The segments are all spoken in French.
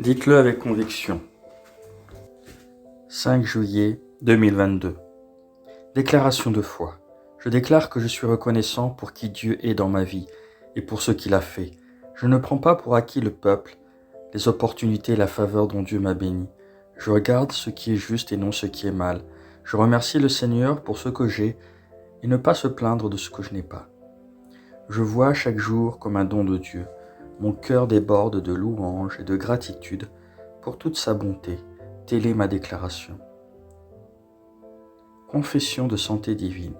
Dites-le avec conviction. 5 juillet 2022. Déclaration de foi. Je déclare que je suis reconnaissant pour qui Dieu est dans ma vie et pour ce qu'il a fait. Je ne prends pas pour acquis le peuple, les opportunités et la faveur dont Dieu m'a béni. Je regarde ce qui est juste et non ce qui est mal. Je remercie le Seigneur pour ce que j'ai et ne pas se plaindre de ce que je n'ai pas. Je vois chaque jour comme un don de Dieu. Mon cœur déborde de louange et de gratitude pour toute sa bonté. Telle est ma déclaration. Confession de santé divine.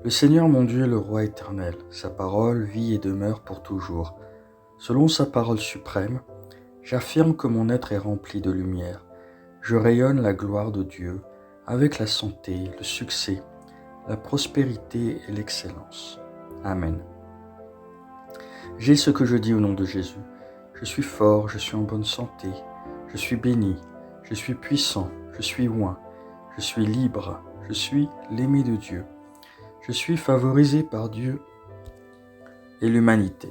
Le Seigneur mon Dieu est le roi éternel. Sa parole vit et demeure pour toujours. Selon sa parole suprême, j'affirme que mon être est rempli de lumière. Je rayonne la gloire de Dieu avec la santé, le succès, la prospérité et l'excellence. Amen. J'ai ce que je dis au nom de Jésus. Je suis fort, je suis en bonne santé, je suis béni, je suis puissant, je suis oint, je suis libre, je suis l'aimé de Dieu. Je suis favorisé par Dieu et l'humanité.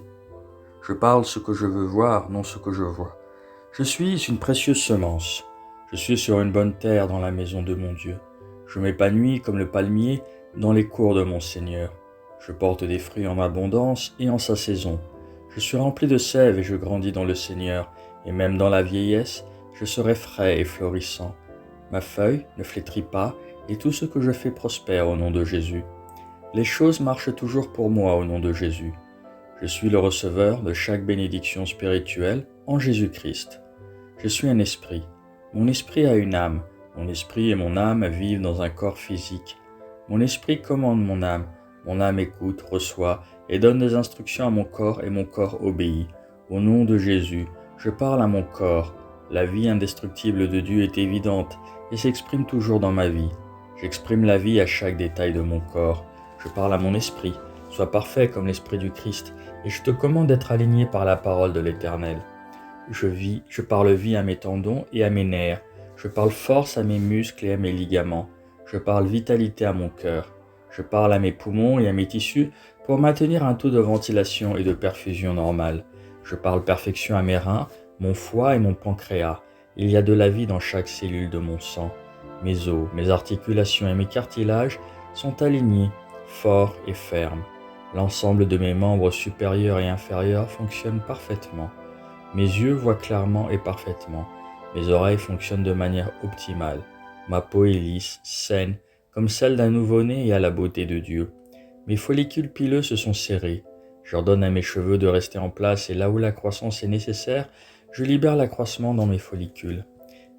Je parle ce que je veux voir, non ce que je vois. Je suis une précieuse semence. Je suis sur une bonne terre dans la maison de mon Dieu. Je m'épanouis comme le palmier dans les cours de mon Seigneur. Je porte des fruits en abondance et en sa saison. Je suis rempli de sève et je grandis dans le Seigneur, et même dans la vieillesse, je serai frais et florissant. Ma feuille ne flétrit pas, et tout ce que je fais prospère au nom de Jésus. Les choses marchent toujours pour moi au nom de Jésus. Je suis le receveur de chaque bénédiction spirituelle en Jésus-Christ. Je suis un esprit. Mon esprit a une âme. Mon esprit et mon âme vivent dans un corps physique. Mon esprit commande mon âme. Mon âme écoute, reçoit et donne des instructions à mon corps et mon corps obéit. Au nom de Jésus, je parle à mon corps. La vie indestructible de Dieu est évidente et s'exprime toujours dans ma vie. J'exprime la vie à chaque détail de mon corps. Je parle à mon esprit. Sois parfait comme l'esprit du Christ et je te commande d'être aligné par la parole de l'Éternel. Je parle vie à mes tendons et à mes nerfs. Je parle force à mes muscles et à mes ligaments. Je parle vitalité à mon cœur. Je parle à mes poumons et à mes tissus pour maintenir un taux de ventilation et de perfusion normal. Je parle perfection à mes reins, mon foie et mon pancréas. Il y a de la vie dans chaque cellule de mon sang. Mes os, mes articulations et mes cartilages sont alignés, forts et fermes. L'ensemble de mes membres supérieurs et inférieurs fonctionnent parfaitement. Mes yeux voient clairement et parfaitement. Mes oreilles fonctionnent de manière optimale. Ma peau est lisse, saine, comme celle d'un nouveau-né et à la beauté de Dieu. Mes follicules pileux se sont serrés. J'ordonne à mes cheveux de rester en place et là où la croissance est nécessaire, je libère l'accroissement dans mes follicules.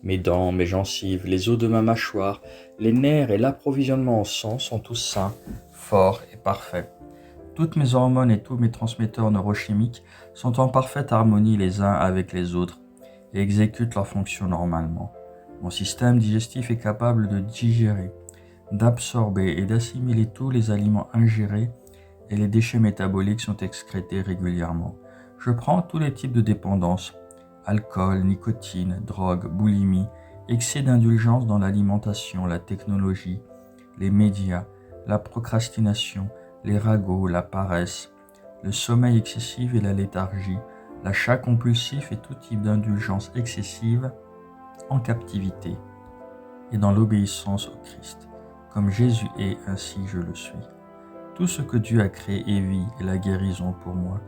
Mes dents, mes gencives, les os de ma mâchoire, les nerfs et l'approvisionnement en sang sont tous sains, forts et parfaits. Toutes mes hormones et tous mes transmetteurs neurochimiques sont en parfaite harmonie les uns avec les autres et exécutent leurs fonctions normalement. Mon système digestif est capable de digérer, d'absorber et d'assimiler tous les aliments ingérés et les déchets métaboliques sont excrétés régulièrement. Je prends tous les types de dépendance, alcool, nicotine, drogue, boulimie, excès d'indulgence dans l'alimentation, la technologie, les médias, la procrastination, les ragots, la paresse, le sommeil excessif et la léthargie, l'achat compulsif et tout type d'indulgence excessive en captivité et dans l'obéissance au Christ. Comme Jésus est, ainsi je le suis. Tout ce que Dieu a créé est vie et la guérison pour moi.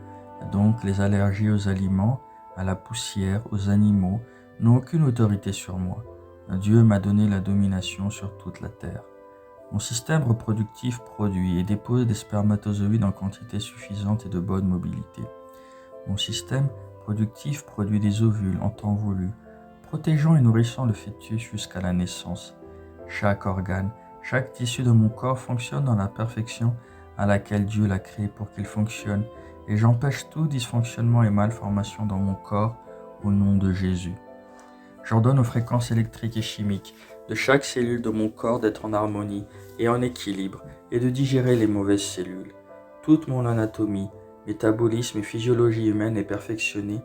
Donc les allergies aux aliments, à la poussière, aux animaux n'ont aucune autorité sur moi. Dieu m'a donné la domination sur toute la terre. Mon système reproductif produit et dépose des spermatozoïdes en quantité suffisante et de bonne mobilité. Mon système productif produit des ovules en temps voulu, protégeant et nourrissant le fœtus jusqu'à la naissance. Chaque organe, chaque tissu de mon corps fonctionne dans la perfection à laquelle Dieu l'a créé pour qu'il fonctionne, et j'empêche tout dysfonctionnement et malformation dans mon corps au nom de Jésus. J'ordonne aux fréquences électriques et chimiques de chaque cellule de mon corps d'être en harmonie et en équilibre et de digérer les mauvaises cellules. Toute mon anatomie, métabolisme et physiologie humaine est perfectionnée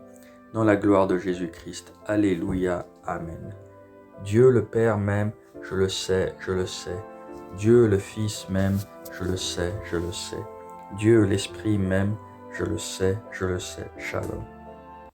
dans la gloire de Jésus-Christ. Alléluia. Amen. Dieu le Père m'aime, je le sais, je le sais. Dieu le Fils m'aime, je le sais, je le sais. Dieu l'Esprit m'aime, je le sais, je le sais. Shalom.